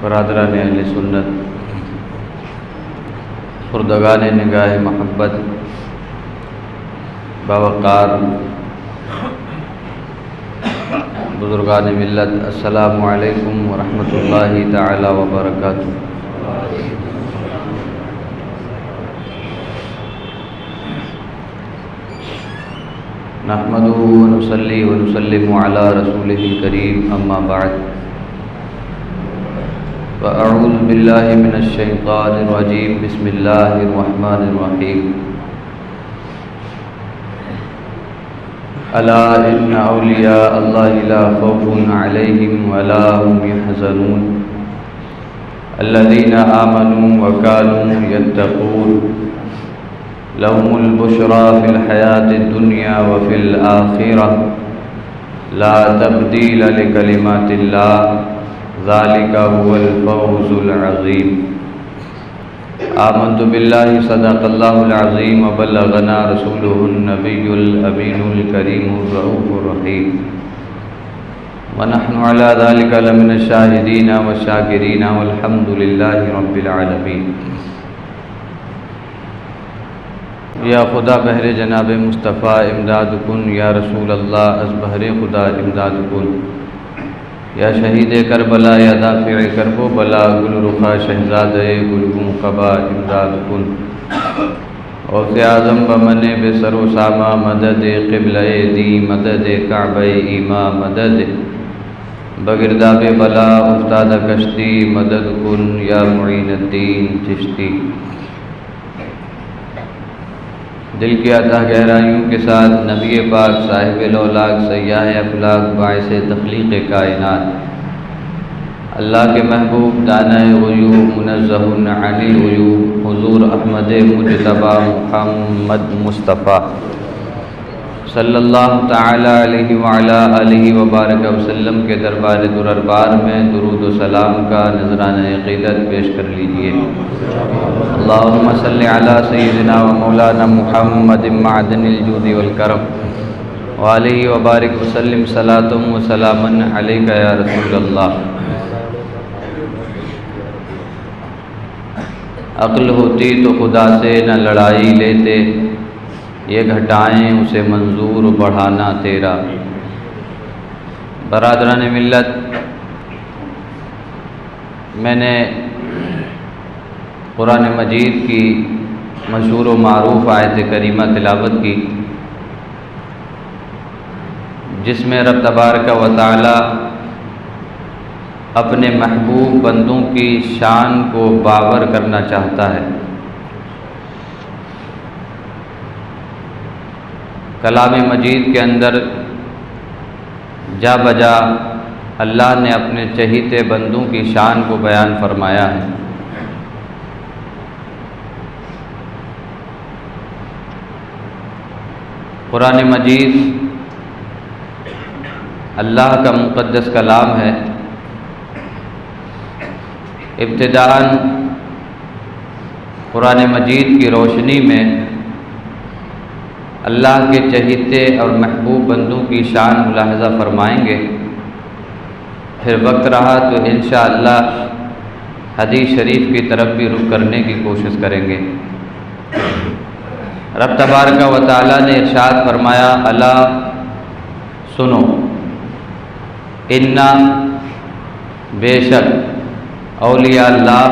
برادران اہل سنت، خردگان نگاہ محبت، باوقار بزرگان ملت، السلام علیکم ورحمۃ اللہ تعالی وبرکاتہ۔ نحمده ونصلي ونسلم على رسوله الكريم، اما بعد فاعوذ بالله من الشیطان الرجیم، بسم اللہ الرحمن الرحیم۔ الا ان اولیاء اللہ لا خوف علیہم ولا هم يحزنون الذین آمنوا وكانوا يتقون لهم البشرى في الحیاة الدنیا وفي الآخرة لا تبدیل لکلمات اللہ ذلك هو الفوز العظیم۔ آمنت باللہ صدق اللہ العظیم وبلغنا رسوله النبی الامین الکریم الرؤوف الرحیم، ونحن على ذلك لمن الشاہدین والشاکرین والحمد للہ رب العالمین۔ یا خدا بہر جناب مصطفیٰ امداد کن، یا رسول اللہ از بہر خدا امداد کن، یا شہید کربلا یا دافع کرب و بلا، گل رخا شہزاد گلگوں قبا امداد کن۔ غوث اعظم بمن بے سر و سامہ مدد قبلہ دی، مدد کعبہ ایما مدد، بگرداب بلا افتاد کشتی مدد کن، یا معین الدین چشتی۔ دل کی عطا گہرائیوں کے ساتھ نبی پاک صاحب الاولاق سیاح افلاق باعث تخلیق کائنات، اللہ کے محبوب دانہ غیوب منزہ عن العیوب حضور احمد مجتبی محمد مصطفیٰ صلی اللہ تعالی علیہ وعلا آلہ وبارک وسلم کے دربار دربار میں درود و سلام کا نذرانہ عقیدت پیش کر لیجئے۔ اللہم صلی علی سیدنا و مولانا محمد معدن الجود والکرم وعلیہ وبارک وسلم صلاۃ و سلاما علیک یا رسول اللہ۔ عقل ہوتی تو خدا سے نہ لڑائی لیتے، یہ گھٹائیں اسے منظور بڑھانا تیرا۔ برادران ملت، میں نے قرآن مجید کی مشہور و معروف آیت کریمہ تلاوت کی، جس میں رب تبارک و تعالی اپنے محبوب بندوں کی شان کو باور کرنا چاہتا ہے۔ کلام مجید کے اندر جا بجا اللہ نے اپنے چہیتے بندوں کی شان کو بیان فرمایا ہے۔ قرآن مجید اللہ کا مقدس کلام ہے۔ ابتداءً قرآن مجید کی روشنی میں اللہ کے چہیتے اور محبوب بندوں کی شان ملاحظہ فرمائیں گے، پھر وقت رہا تو انشاءاللہ حدیث شریف کی طرف بھی رخ کرنے کی کوشش کریں گے۔ رب تبارک و تعالی نے ارشاد فرمایا، الا سنو، انا بے شک اولیاء اللہ،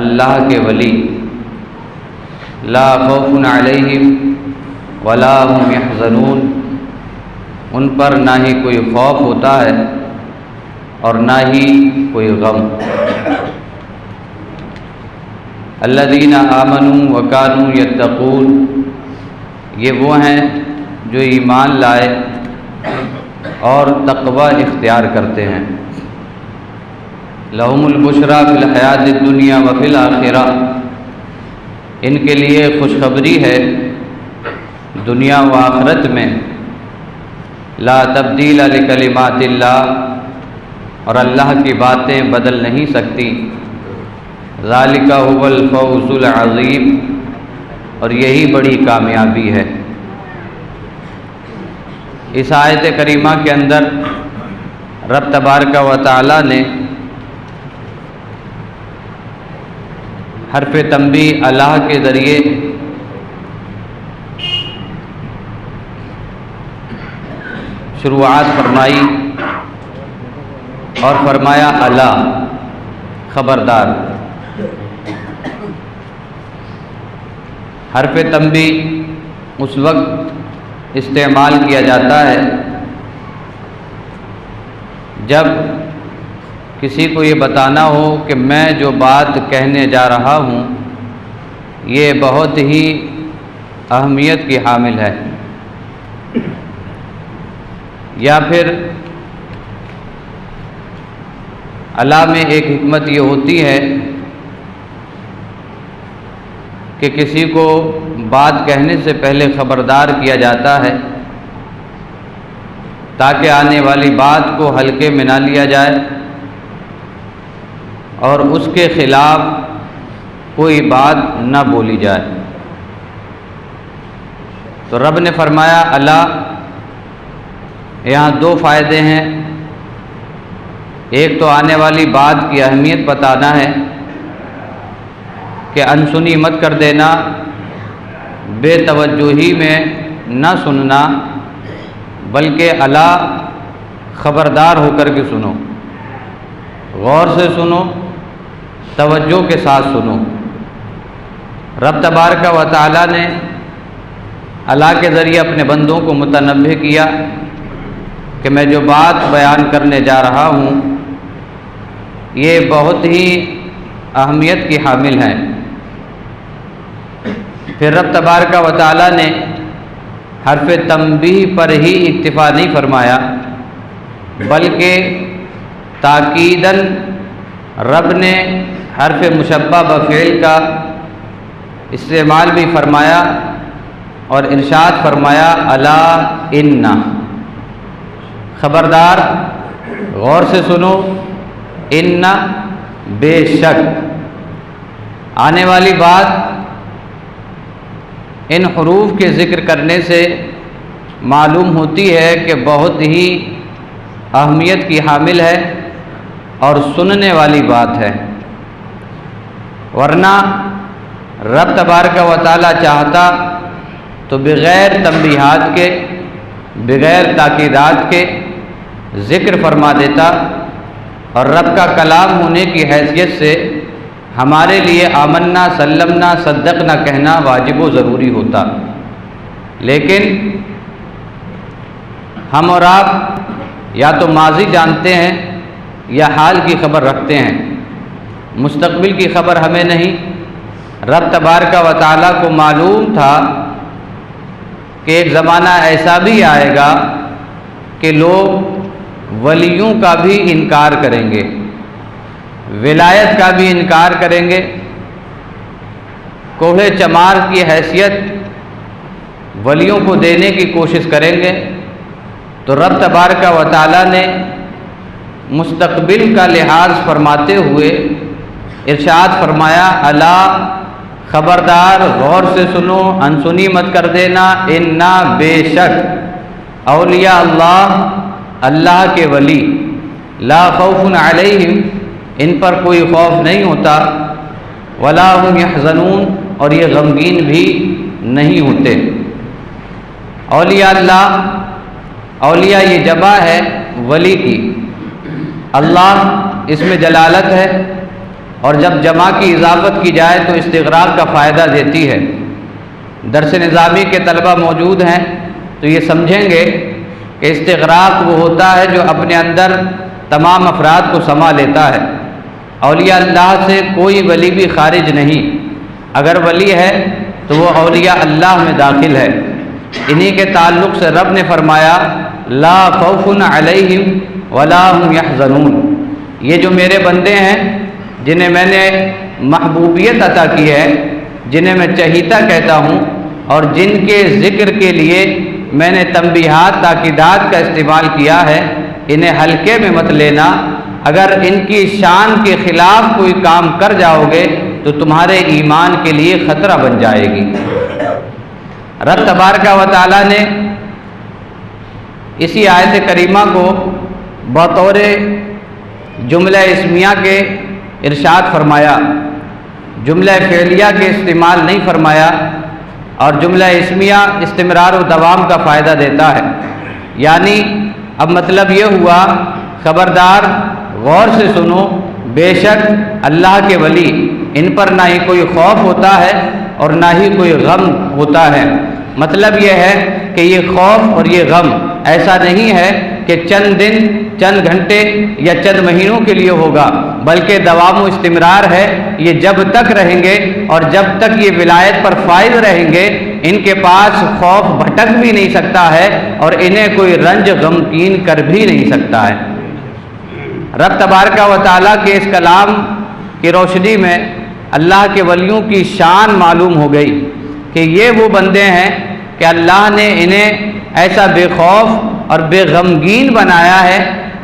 اللہ کے ولی، لا خوف علیہم ولا هم يحزنون، ان پر نہ ہی کوئی خوف ہوتا ہے اور نہ ہی کوئی غم۔ الذین آمنوا وکانوا یتقون، یہ وہ ہیں جو ایمان لائے اور تقوی اختیار کرتے ہیں۔ لہم البشریٰ فی الحیاۃ الدنیا وفی الآخرہ، ان کے لیے خوشخبری ہے دنیا و آخرت میں۔ لا تبدیل لکلمات اللہ، اور اللہ کی باتیں بدل نہیں سکتی۔ ذالک هو الفوز العظیم، اور یہی بڑی کامیابی ہے۔ اس آیت کریمہ کے اندر رب تبارک و تعالی نے حرف تنبیہ اللہ کے ذریعے شروعات فرمائی اور فرمایا الا، خبردار۔ حرف تنبیہ اس وقت استعمال کیا جاتا ہے جب کسی کو یہ بتانا ہو کہ میں جو بات کہنے جا رہا ہوں یہ بہت ہی اہمیت کی حامل ہے، یا پھر الا میں ایک حکمت یہ ہوتی ہے کہ کسی کو بات کہنے سے پہلے خبردار کیا جاتا ہے تاکہ آنے والی بات کو ہلکے میں نہ لیا جائے اور اس کے خلاف کوئی بات نہ بولی جائے۔ تو رب نے فرمایا الا، یہاں دو فائدے ہیں۔ ایک تو آنے والی بات کی اہمیت بتانا ہے کہ انسنی مت کر دینا، بے توجہی میں نہ سننا، بلکہ الا، خبردار ہو کر کے سنو، غور سے سنو، توجہ کے ساتھ سنو۔ رب تبارک و تعالی نے الا کے ذریعے اپنے بندوں کو متنبہ کیا کہ میں جو بات بیان کرنے جا رہا ہوں یہ بہت ہی اہمیت کی حامل ہے۔ پھر رب تبارک و تعالی نے حرف تنبیہ پر ہی اکتفا نہیں فرمایا، بلکہ تاکیداً رب نے حرف مشبہ بفعل کا استعمال بھی فرمایا اور ارشاد فرمایا الا ان، خبردار، غور سے سنو، ان، بے شک۔ آنے والی بات ان حروف کے ذکر کرنے سے معلوم ہوتی ہے کہ بہت ہی اہمیت کی حامل ہے اور سننے والی بات ہے، ورنہ رب تبارک و تعالی چاہتا تو بغیر تنبیہات کے، بغیر تاکیدات کے ذکر فرما دیتا، اور رب کا کلام ہونے کی حیثیت سے ہمارے لیے آمنا، سلمنا، صدقنا کہنا واجب و ضروری ہوتا۔ لیکن ہم اور آپ یا تو ماضی جانتے ہیں یا حال کی خبر رکھتے ہیں، مستقبل کی خبر ہمیں نہیں۔ رب تبارک و تعالیٰ کو معلوم تھا کہ ایک زمانہ ایسا بھی آئے گا کہ لوگ ولیوں کا بھی انکار کریں گے، ولایت کا بھی انکار کریں گے، کوہ چمار کی حیثیت ولیوں کو دینے کی کوشش کریں گے۔ تو رب تبارک و تعالیٰ نے مستقبل کا لحاظ فرماتے ہوئے ارشاد فرمایا الا، خبردار، غور سے سنو، انسنی مت کر دینا، انا، بے شک، اولیاء اللہ، اللہ کے ولی، لا خوف علیہم، ان پر کوئی خوف نہیں ہوتا، ولا هم یحزنون، اور یہ غمگین بھی نہیں ہوتے۔ اولیاء اللہ، اولیاء یہ جمع ہے ولی کی، اللہ اس میں جلالت ہے، اور جب جمع کی اضافت کی جائے تو استغراق کا فائدہ دیتی ہے۔ درس نظامی کے طلبہ موجود ہیں تو یہ سمجھیں گے کہ استغراق وہ ہوتا ہے جو اپنے اندر تمام افراد کو سما لیتا ہے۔ اولیاء اللہ سے کوئی ولی بھی خارج نہیں، اگر ولی ہے تو وہ اولیاء اللہ میں داخل ہے۔ انہی کے تعلق سے رب نے فرمایا لا خوف علیہم ولا هم یحزنون، یہ جو میرے بندے ہیں جنہیں میں نے محبوبیت عطا کی ہے، جنہیں میں چہیتا کہتا ہوں، اور جن کے ذکر کے لیے میں نے تنبیہات، تاکیدات کا استعمال کیا ہے، انہیں ہلکے میں مت لینا۔ اگر ان کی شان کے خلاف کوئی کام کر جاؤ گے تو تمہارے ایمان کے لیے خطرہ بن جائے گی۔ رب تبارک و تعالیٰ نے اسی آیت کریمہ کو بطور جملہ اسمیہ کے ارشاد فرمایا، جملہ فعلیہ کے استعمال نہیں فرمایا اور جملہ اسمیہ استمرار و دوام کا فائدہ دیتا ہے۔ یعنی اب مطلب یہ ہوا، خبردار غور سے سنو، بے شک اللہ کے ولی ان پر نہ ہی کوئی خوف ہوتا ہے اور نہ ہی کوئی غم ہوتا ہے۔ مطلب یہ ہے کہ یہ خوف اور یہ غم ایسا نہیں ہے کہ چند دن، چند گھنٹے یا چند مہینوں کے لیے ہوگا، بلکہ دوام و استمرار ہے۔ یہ جب تک رہیں گے اور جب تک یہ ولایت پر فائز رہیں گے، ان کے پاس خوف بھٹک بھی نہیں سکتا ہے اور انہیں کوئی رنج غمگین کر بھی نہیں سکتا ہے۔ رب تبارک و تعالیٰ کے اس کلام کی روشنی میں اللہ کے ولیوں کی شان معلوم ہو گئی کہ یہ وہ بندے ہیں کہ اللہ نے انہیں ایسا بے خوف اور بے غمگین بنایا ہے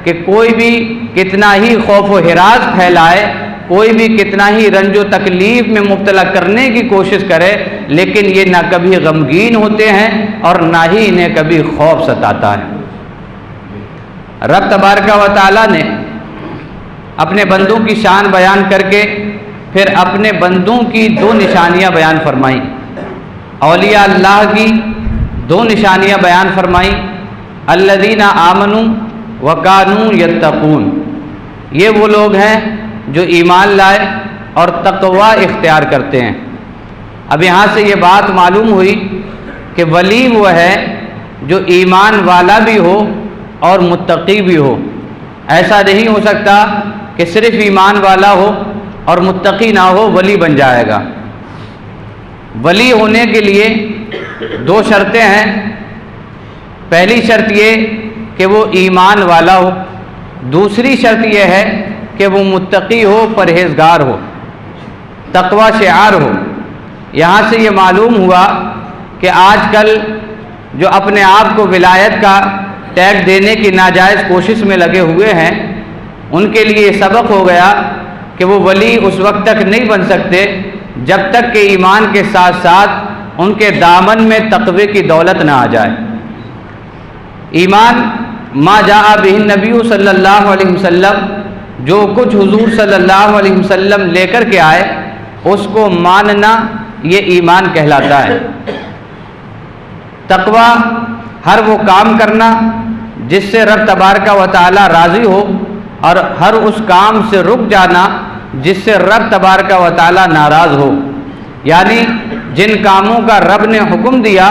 کہ کوئی بھی کتنا ہی خوف و ہراس پھیلائے، کوئی بھی کتنا ہی رنج و تکلیف میں مبتلا کرنے کی کوشش کرے، لیکن یہ نہ کبھی غمگین ہوتے ہیں اور نہ ہی انہیں کبھی خوف ستاتا ہے۔ رب تبارک و تعالیٰ نے اپنے بندوں کی شان بیان کر کے پھر اپنے بندوں کی دو نشانیاں بیان فرمائیں۔ اولیاء اللہ کی دو نشانیاں بیان فرمائیں، الذین آمنوا وکانوا یتقون۔ یہ وہ لوگ ہیں جو ایمان لائے اور تقوی اختیار کرتے ہیں۔ اب یہاں سے یہ بات معلوم ہوئی کہ ولی وہ ہے جو ایمان والا بھی ہو اور متقی بھی ہو۔ ایسا نہیں ہو سکتا کہ صرف ایمان والا ہو اور متقی نہ ہو ولی بن جائے گا۔ ولی ہونے کے لیے دو شرطیں ہیں۔ پہلی شرط یہ کہ وہ ایمان والا ہو، دوسری شرط یہ ہے کہ وہ متقی ہو، پرہیزگار ہو، تقوی شعار ہو۔ یہاں سے یہ معلوم ہوا کہ آج کل جو اپنے آپ کو ولایت کا ٹیگ دینے کی ناجائز کوشش میں لگے ہوئے ہیں، ان کے لیے یہ سبق ہو گیا کہ وہ ولی اس وقت تک نہیں بن سکتے جب تک کہ ایمان کے ساتھ ساتھ ان کے دامن میں تقوی کی دولت نہ آ جائے۔ ایمان ما جاء بہ النبی صلی اللہ علیہ وسلم، جو کچھ حضور صلی اللہ علیہ وسلم لے کر کے آئے اس کو ماننا، یہ ایمان کہلاتا ہے۔ تقوی ہر وہ کام کرنا جس سے رب تبارک و تعالی راضی ہو، اور ہر اس کام سے رک جانا جس سے رب تبارک و تعالی ناراض ہو۔ یعنی جن کاموں کا رب نے حکم دیا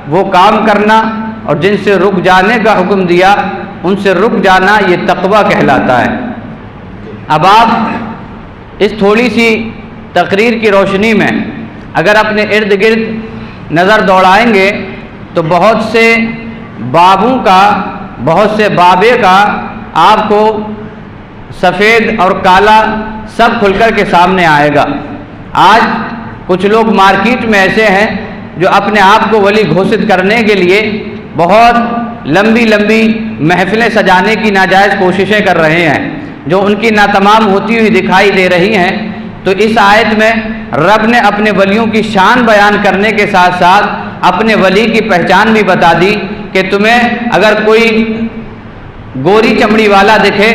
وہ کام کرنا، اور جن سے رک جانے کا حکم دیا ان سے رک جانا، یہ تقوی کہلاتا ہے۔ اب آپ اس تھوڑی سی تقریر کی روشنی میں اگر اپنے ارد گرد نظر دوڑائیں گے تو بہت سے بابوں کا، بہت سے بابے کا آپ کو سفید اور کالا سب کھل کر کے سامنے آئے گا۔ آج کچھ لوگ مارکیٹ میں ایسے ہیں جو اپنے آپ کو ولی گھوشت کرنے کے لیے بہت لمبی لمبی محفلیں سجانے کی ناجائز کوششیں کر رہے ہیں، جو ان کی ناتمام ہوتی ہوئی دکھائی دے رہی ہیں۔ تو اس آیت میں رب نے اپنے ولیوں کی شان بیان کرنے کے ساتھ ساتھ اپنے ولی کی پہچان بھی بتا دی کہ تمہیں اگر کوئی گوری چمڑی والا دکھے،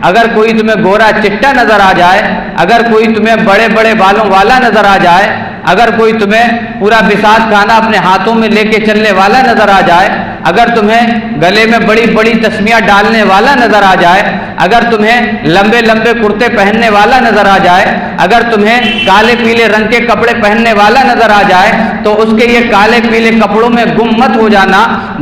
اگر کوئی تمہیں گورا چٹا نظر آ جائے، اگر کوئی تمہیں بڑے بڑے بالوں والا نظر آ جائے، اگر کوئی تمہیں پورا بساط کھانا اپنے ہاتھوں میں لے کے چلنے والا نظر آ جائے، اگر تمہیں گلے میں بڑی بڑی تسمیاں ڈالنے والا نظر آ جائے، اگر تمہیں لمبے لمبے کرتے پہننے والا نظر آ جائے، اگر تمہیں کالے پیلے رنگ کے کپڑے پہننے والا نظر آ جائے، تو اس کے یہ کالے پیلے کپڑوں میں گم مت ہو جانا،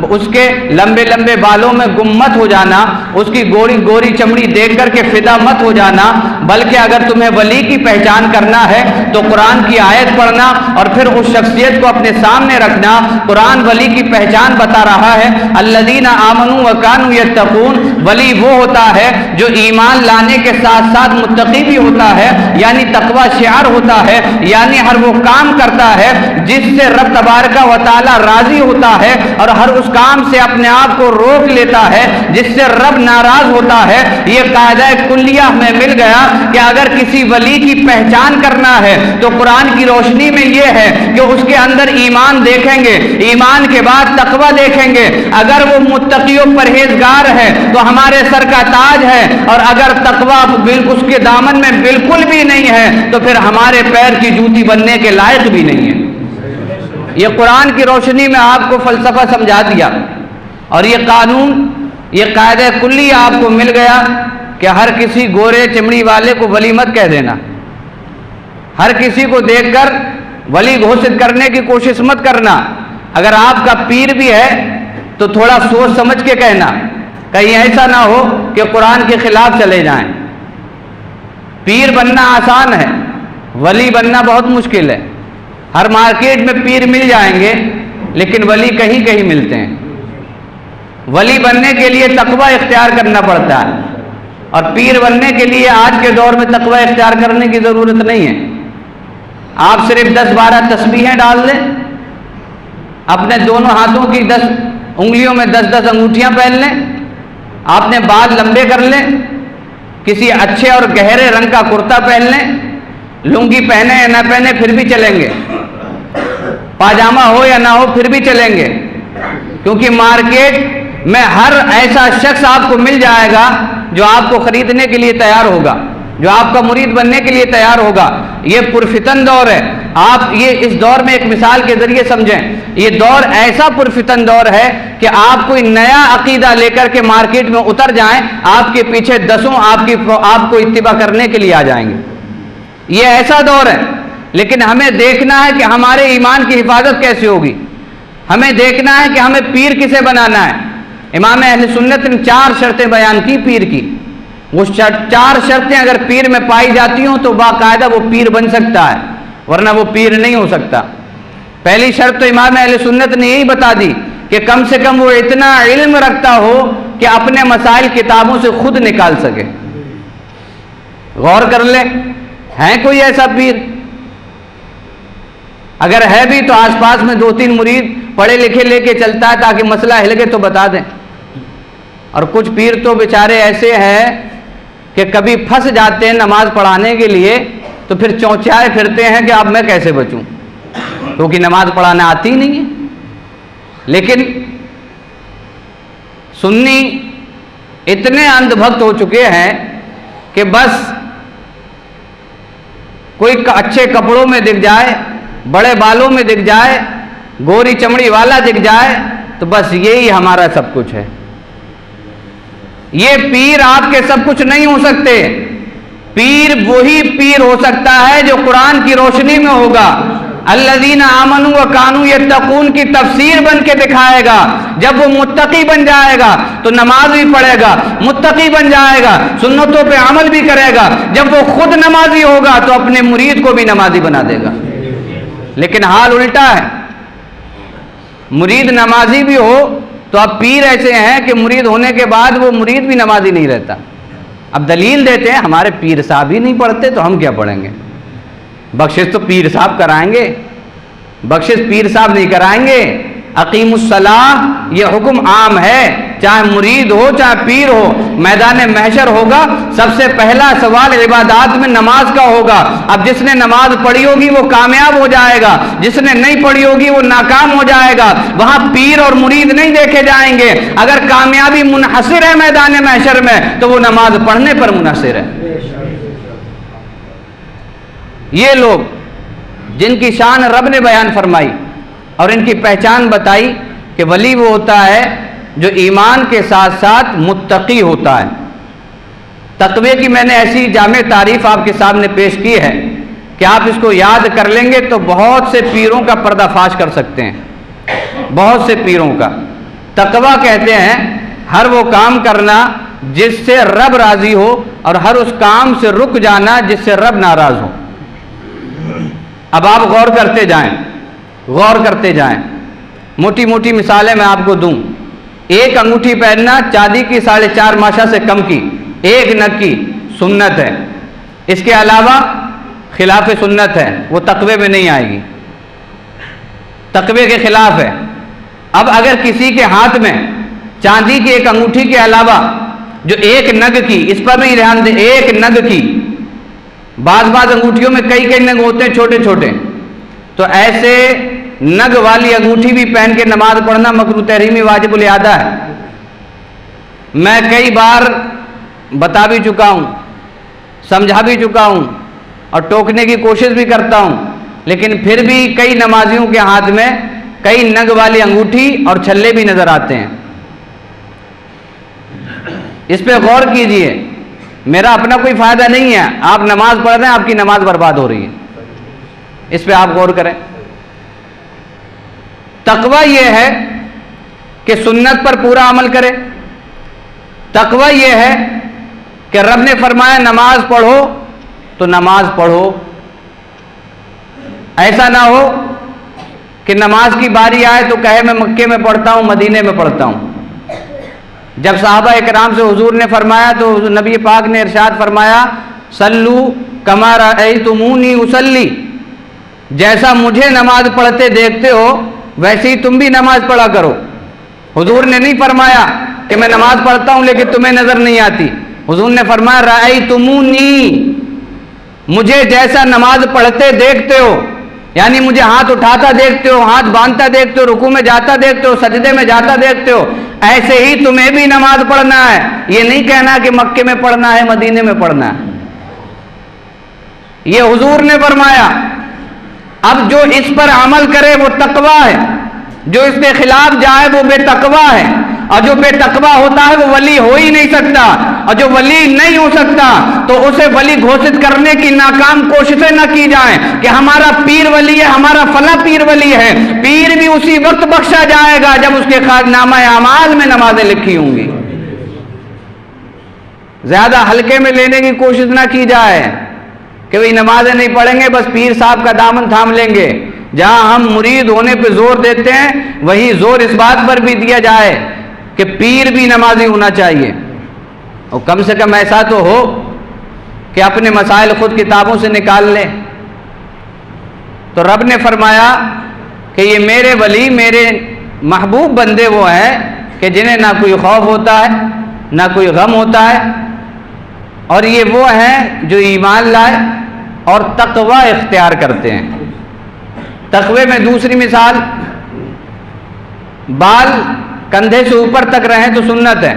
اس کے لمبے لمبے بالوں میں گم مت ہو جانا، اس کی گوری گوری چمڑی دیکھ کر کے فدا مت ہو جانا، بلکہ اگر تمہیں ولی کی پہچان کرنا ہے تو قرآن کی آیت پڑھنا اور پھر اس شخصیت کو اپنے سامنے رکھنا۔ قرآن ولی کی پہچان بتا رہا ہے، الذین آمنوا وکانوا یتقون۔ ولی وہ ہوتا ہے جو ایمان لانے کے ساتھ ساتھ متقی بھی ہوتا ہے، یعنی تقوی شعار ہوتا ہے، یعنی ہر وہ کام کرتا ہے جس سے رب تبارک و تعالی راضی ہوتا ہے، اور ہر اس کام سے اپنے آپ کو روک لیتا ہے جس سے رب ناراض ہوتا ہے۔ یہ قاعدہ کلیہ میں مل گیا کہ اگر کسی ولی کی پہچان کرنا ہے تو قرآن کی روشنی میں یہ ہے کہ اس کے اندر ایمان دیکھیں گے، ایمان کے بعد تقوی دیکھیں گے. اگر وہ متقی و پرہیزگار ہے تو ہمارے سر کا تاج ہے، اور اگر تقویٰ اس کے دامن میں بالکل بھی نہیں ہے تو پھر ہمارے پیر کی جوتی بننے کے لائق بھی نہیں ہے. یہ قرآن کی روشنی میں آپ کو فلسفہ سمجھا دیا، اور یہ قانون، یہ قاعدہ کلی آپ کو مل گیا کہ ہر کسی گورے چمڑی والے کو ولی مت کہہ دینا، ہر کسی کو دیکھ کر ولی گھوشت کرنے کی کوشش مت کرنا. اگر آپ کا پیر بھی ہے تو تھوڑا سوچ سمجھ کے کہنا، کہیں ایسا نہ ہو کہ قرآن کے خلاف چلے جائیں. پیر بننا آسان ہے، ولی بننا بہت مشکل ہے. ہر مارکیٹ میں پیر مل جائیں گے لیکن ولی کہیں کہیں ملتے ہیں. ولی بننے کے لیے تقویٰ اختیار کرنا پڑتا ہے، اور پیر بننے کے لیے آج کے دور میں تقویٰ اختیار کرنے کی ضرورت نہیں ہے. آپ صرف 10-12 تسبیحیں ڈال لیں، اپنے دونوں ہاتھوں کی 10 انگلیوں میں 10-10 انگوٹھیاں پہن لیں، آپ نے بال لمبے کر لیں، کسی اچھے اور گہرے رنگ کا کرتا پہن لیں، لنگی پہنے یا نہ پہنے پھر بھی چلیں گے، پاجامہ ہو یا نہ ہو پھر بھی چلیں گے. کیونکہ مارکیٹ میں ہر ایسا شخص آپ کو مل جائے گا جو آپ کو خریدنے کے لیے تیار ہوگا، جو آپ کا مرید بننے کے لیے تیار ہوگا. یہ پرفتن دور ہے. آپ یہ اس دور میں ایک مثال کے ذریعے سمجھیں. یہ دور ایسا پرفتن دور ہے کہ آپ کوئی نیا عقیدہ لے کر کے مارکیٹ میں اتر جائیں، آپ کے پیچھے 10 آپ کو اتباع کرنے کے لیے آ جائیں گے. یہ ایسا دور ہے. لیکن ہمیں دیکھنا ہے کہ ہمارے ایمان کی حفاظت کیسے ہوگی. ہمیں دیکھنا ہے کہ ہمیں پیر کسے بنانا ہے. امام اہل سنت نے 4 شرطیں بیان کی پیر کی. وہ 4 شرطیں اگر پیر میں پائی جاتی ہوں تو باقاعدہ وہ پیر بن سکتا ہے، ورنہ وہ پیر نہیں ہو سکتا. پہلی شرط تو امام اہل سنت نے یہی بتا دی کہ کم سے کم وہ اتنا علم رکھتا ہو کہ اپنے مسائل کتابوں سے خود نکال سکے. غور کر لیں، ہے کوئی ایسا پیر؟ اگر ہے بھی تو آس پاس میں 2-3 مرید پڑھے لکھے لے کے چلتا ہے تاکہ مسئلہ ہل گئے تو بتا دیں. اور کچھ پیر تو بیچارے ایسے ہیں کہ کبھی پھنس جاتے ہیں نماز پڑھانے کے لیے تو پھر چونچائے پھرتے ہیں کہ اب میں کیسے بچوں، کیونکہ نماز پڑھانا آتی ہی نہیں ہے. لیکن سنی اتنے اندھ بھکت ہو چکے ہیں کہ بس کوئی اچھے کپڑوں میں دکھ جائے، بڑے بالوں میں دکھ جائے، گوری چمڑی والا دکھ جائے تو بس یہی ہمارا سب کچھ ہے. یہ پیر آپ کے سب کچھ نہیں ہو سکتے. پیر وہی پیر ہو سکتا ہے جو قرآن کی روشنی میں ہوگا. الذین آمنوا وکانوا یتقون کی تفسیر بن کے دکھائے گا. جب وہ متقی بن جائے گا تو نماز بھی پڑھے گا، متقی بن جائے گا سنتوں پہ عمل بھی کرے گا. جب وہ خود نمازی ہوگا تو اپنے مرید کو بھی نمازی بنا دے گا. لیکن حال الٹا ہے، مرید نمازی بھی ہو تو اب پیر ایسے ہیں کہ مرید ہونے کے بعد وہ مرید بھی نمازی نہیں رہتا. اب دلیل دیتے ہیں ہمارے پیر صاحب ہی نہیں پڑھتے تو ہم کیا پڑھیں گے. بخشش تو پیر صاحب کرائیں گے، بخشش پیر صاحب نہیں کرائیں گے. اقیم الصلاۃ یہ حکم عام ہے، چاہے مرید ہو چاہے پیر ہو. میدان محشر ہوگا، سب سے پہلا سوال عبادات میں نماز کا ہوگا. اب جس نے نماز پڑھی ہوگی وہ کامیاب ہو جائے گا، جس نے نہیں پڑھی ہوگی وہ ناکام ہو جائے گا. وہاں پیر اور مرید نہیں دیکھے جائیں گے. اگر کامیابی منحصر ہے میدان محشر میں تو وہ نماز پڑھنے پر منحصر ہے. یہ لوگ جن کی شان رب نے بیان فرمائی اور ان کی پہچان بتائی کہ ولی وہ ہوتا ہے جو ایمان کے ساتھ ساتھ متقی ہوتا ہے. تقوی کی میں نے ایسی جامع تعریف آپ کے سامنے پیش کی ہے کہ آپ اس کو یاد کر لیں گے تو بہت سے پیروں کا پردہ فاش کر سکتے ہیں. بہت سے پیروں کا. تقوی کہتے ہیں ہر وہ کام کرنا جس سے رب راضی ہو اور ہر اس کام سے رک جانا جس سے رب ناراض ہو. اب آپ غور کرتے جائیں، غور کرتے جائیں. موٹی موٹی مثالیں میں آپ کو دوں. ایک انگوٹھی پہننا چاندی کی 4.5 ماشا سے کم کی، 1 نگ کی سنت ہے. اس کے علاوہ خلاف سنت ہے، وہ تقوی میں نہیں آئے گی، تقوی کے خلاف ہے. اب اگر کسی کے ہاتھ میں چاندی کی ایک انگوٹھی کے علاوہ جو 1 نگ کی، اس پر بھی دھیان دیں، 1 نگ کی، بعض انگوٹھیوں میں کئی نگ ہوتے ہیں چھوٹے چھوٹے، تو ایسے نگ والی انگوٹھی بھی پہن کے نماز پڑھنا مکروہ تحریمی واجب الاعادہ ہے۔ میں کئی بار بتا بھی چکا ہوں، سمجھا بھی چکا ہوں اور ٹوکنے کی کوشش بھی کرتا ہوں، لیکن پھر بھی کئی نمازیوں کے ہاتھ میں کئی نگ والی انگوٹھی اور چھلے بھی نظر آتے ہیں۔ اس پہ غور کیجئے، میرا اپنا کوئی فائدہ نہیں ہے، آپ نماز پڑھ رہے ہیں، آپ کی نماز برباد ہو رہی ہے، اس پہ آپ غور کریں۔ تقوی یہ ہے کہ سنت پر پورا عمل کرے، تقوی یہ ہے کہ رب نے فرمایا نماز پڑھو تو نماز پڑھو، ایسا نہ ہو کہ نماز کی باری آئے تو کہے میں مکے میں پڑھتا ہوں، مدینے میں پڑھتا ہوں۔ جب صحابہ اکرام سے حضور نے فرمایا تو نبی پاک نے ارشاد فرمایا صلو کما رأیتمونی اصلی، جیسا مجھے نماز پڑھتے دیکھتے ہو ویسے ہی تم بھی نماز پڑھا کرو۔ حضور نے نہیں فرمایا کہ میں نماز پڑھتا ہوں لیکن تمہیں نظر نہیں آتی، حضور نے فرمایا رأیتمونی، مجھے جیسا نماز پڑھتے دیکھتے ہو، یعنی مجھے ہاتھ اٹھاتا دیکھتے ہو، ہاتھ باندھتا دیکھتے ہو، رکوع میں جاتا دیکھتے ہو، سجدے میں جاتا دیکھتے ہو، ایسے ہی تمہیں بھی نماز پڑھنا ہے۔ یہ نہیں کہنا کہ مکے میں پڑھنا ہے، مدینے میں پڑھنا ہے، یہ حضور نے فرمایا۔ اب جو اس پر عمل کرے وہ تقوی ہے، جو اس کے خلاف جائے وہ بے تقوی ہے، اور جو بے تقوی ہوتا ہے وہ ولی ہو ہی نہیں سکتا، اور جو ولی نہیں ہو سکتا تو اسے ولی گھوشت کرنے کی ناکام کوششیں نہ کی جائیں کہ ہمارا پیر ولی ہے، ہمارا فلاں پیر ولی ہے۔ پیر بھی اسی وقت بخشا جائے گا جب اس کے نامہ اعمال میں نمازیں لکھی ہوں گی۔ زیادہ ہلکے میں لینے کی کوشش نہ کی جائے کہ وہی نمازیں نہیں پڑھیں گے، بس پیر صاحب کا دامن تھام لیں گے۔ جہاں ہم مرید ہونے پہ زور دیتے ہیں وہی زور اس بات پر بھی دیا جائے کہ پیر بھی نمازی ہونا چاہیے، اور کم سے کم ایسا تو ہو کہ اپنے مسائل خود کتابوں سے نکال لے۔ تو رب نے فرمایا کہ یہ میرے ولی، میرے محبوب بندے وہ ہیں کہ جنہیں نہ کوئی خوف ہوتا ہے نہ کوئی غم ہوتا ہے، اور یہ وہ ہیں جو ایمان لائے اور تقوی اختیار کرتے ہیں۔ تقوی میں دوسری مثال، بال کندھے سے اوپر تک رہیں تو سنت ہے۔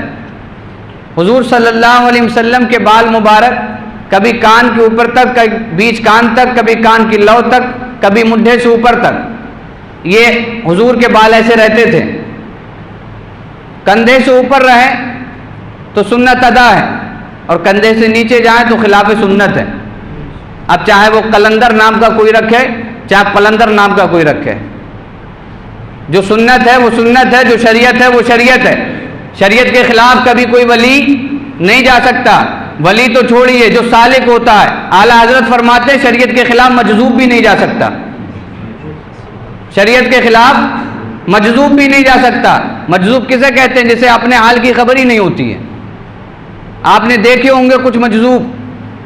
حضور صلی اللہ علیہ وسلم کے بال مبارک کبھی کان کے اوپر تک، کبھی بیچ کان تک، کبھی کان کی لو تک، کبھی مڈھے سے اوپر تک، یہ حضور کے بال ایسے رہتے تھے۔ کندھے سے اوپر رہیں تو سنت ادا ہے، اور کندھے سے نیچے جائیں تو خلاف سنت ہے۔ اب چاہے وہ قلندر نام کا کوئی رکھے چاہے قلندر نام کا کوئی رکھے، جو سنت ہے وہ سنت ہے، جو شریعت ہے وہ شریعت ہے۔ شریعت کے خلاف کبھی کوئی ولی نہیں جا سکتا، ولی تو چھوڑیے جو سالک ہوتا ہے، اعلیٰ حضرت فرماتے ہیں شریعت کے خلاف مجذوب بھی نہیں جا سکتا، شریعت کے خلاف مجذوب بھی نہیں جا سکتا۔ مجذوب کسے کہتے ہیں؟ جسے اپنے حال کی خبر ہی نہیں ہوتی ہے۔ آپ نے دیکھے ہوں گے کچھ مجذوب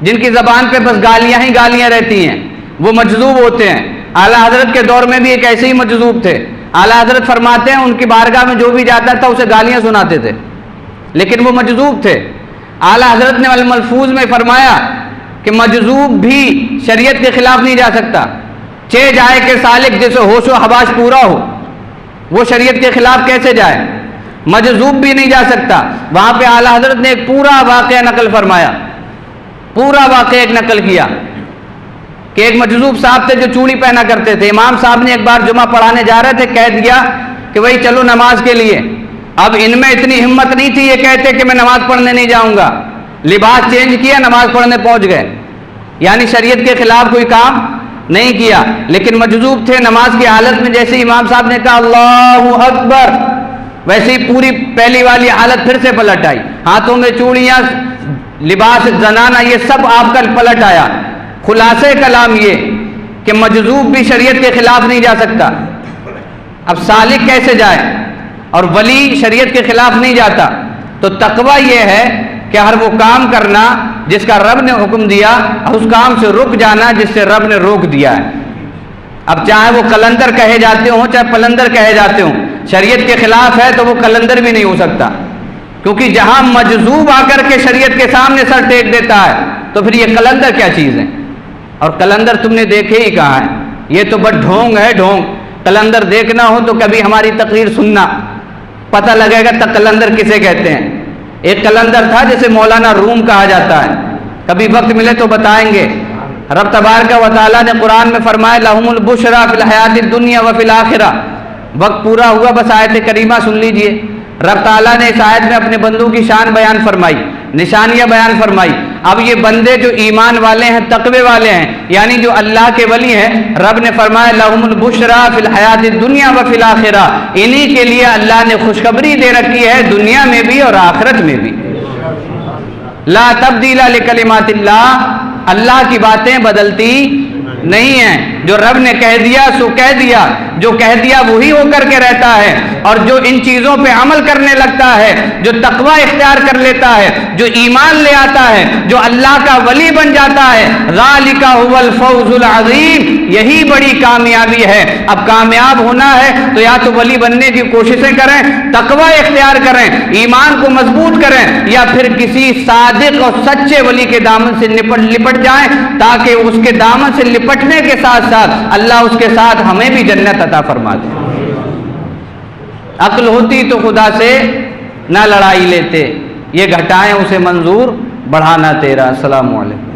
جن کی زبان پہ بس گالیاں ہی گالیاں رہتی ہیں، وہ مجذوب ہوتے ہیں۔ اعلیٰ حضرت کے دور میں بھی ایک ایسے ہی مجذوب تھے، اعلیٰ حضرت فرماتے ہیں ان کی بارگاہ میں جو بھی جاتا تھا اسے گالیاں سناتے تھے، لیکن وہ مجذوب تھے۔ اعلیٰ حضرت نے الملفوظ میں فرمایا کہ مجذوب بھی شریعت کے خلاف نہیں جا سکتا، چہ جائے کہ سالک جسے ہوش و حواس پورا ہو وہ شریعت کے خلاف کیسے جائے؟ مجذوب بھی نہیں جا سکتا۔ وہاں پہ اعلیٰ حضرت نے ایک پورا واقعہ نقل فرمایا، پورا واقعہ ایک نقل کیا کہ ایک مجذوب صاحب تھے جو چوڑی پہنا کرتے تھے۔ امام صاحب نے ایک بار جمعہ پڑھانے جا رہے تھے، کہہ دیا کہ بھائی چلو نماز کے لیے۔ اب ان میں اتنی ہمت نہیں تھی یہ کہتے کہ میں نماز پڑھنے نہیں جاؤں گا، لباس چینج کیا، نماز پڑھنے پہنچ گئے، یعنی شریعت کے خلاف کوئی کام نہیں کیا، لیکن مجذوب تھے۔ نماز کی حالت میں جیسے امام صاحب نے کہا اللہ اکبر، ویسے ہی پوری پہلی والی حالت پھر سے پلٹ آئی، ہاتھوں میں چوڑیاں، لباس زنانہ، یہ سب آپ کا پلٹ آیا۔ خلاصے کلام یہ کہ مجذوب بھی شریعت کے خلاف نہیں جا سکتا۔ اب سالک کیسے جائے؟ اور ولی شریعت کے خلاف نہیں جاتا۔ تو تقوی یہ ہے کہ ہر وہ کام کرنا جس کا رب نے حکم دیا، اور اس کام سے رک جانا جس سے رب نے روک دیا ہے۔ اب چاہے وہ قلندر کہے جاتے ہوں چاہے پلندر کہے جاتے ہوں، شریعت کے خلاف ہے تو وہ قلندر بھی نہیں ہو سکتا، کیونکہ جہاں مجذوب آ کر کے شریعت کے سامنے سر ٹیک دیتا ہے تو پھر یہ قلندر کیا چیز ہے؟ اور قلندر تم نے دیکھے ہی کہاں ہے، یہ تو بس ڈھونگ ہے، ڈھونگ۔ قلندر دیکھنا ہو تو کبھی ہماری تقریر سننا، پتہ لگے گا قلندر کسے کہتے ہیں۔ ایک قلندر تھا جسے مولانا روم کہا جاتا ہے، کبھی وقت ملے تو بتائیں گے۔ رب تبارک و تعالیٰ نے قرآن میں فرمایا لہم البشریٰ فی الحیات الدنیا وفی الآخرہ۔ وقت پورا ہوا، بس آیت کریمہ سن لیجئے۔ رب تعالیٰ نے اس آیت میں اپنے بندوں کی شان بیان فرمائی، نشانیاں بیان فرمائی۔ اب یہ بندے جو ایمان والے ہیں، تقوی والے ہیں، یعنی جو اللہ کے ولی ہیں، رب نے فرمایا لہم البشریٰ فی الحیات الدنیا وفی الآخرہ، انہی کے لیے اللہ نے خوشخبری دے رکھی ہے دنیا میں بھی اور آخرت میں بھی۔ لا تبدیل لکلمات اللہ، اللہ کی باتیں بدلتی نہیں ہیں، جو رب نے کہہ دیا سو کہہ دیا، جو کہہ دیا وہی ہو کر کے رہتا ہے، اور جو ان چیزوں پہ عمل کرنے لگتا ہے، جو تقوی اختیار کر لیتا ہے، جو ایمان لے آتا ہے، جو اللہ کا ولی بن جاتا ہے، ذالک هو الفوز العظیم، یہی بڑی کامیابی ہے۔ اب کامیاب ہونا ہے تو یا تو ولی بننے کی کوششیں کریں، تقوی اختیار کریں، ایمان کو مضبوط کریں، یا پھر کسی صادق اور سچے ولی کے دامن سے لپٹ جائیں، تاکہ اس کے دامن سے لپٹنے کے ساتھ ساتھ اللہ اس کے ساتھ ہمیں بھی جنت عطا فرما دے۔ عقل ہوتی تو خدا سے نہ لڑائی لیتے، یہ گھٹائیں اسے منظور بڑھانا تیرا۔ السلام علیکم۔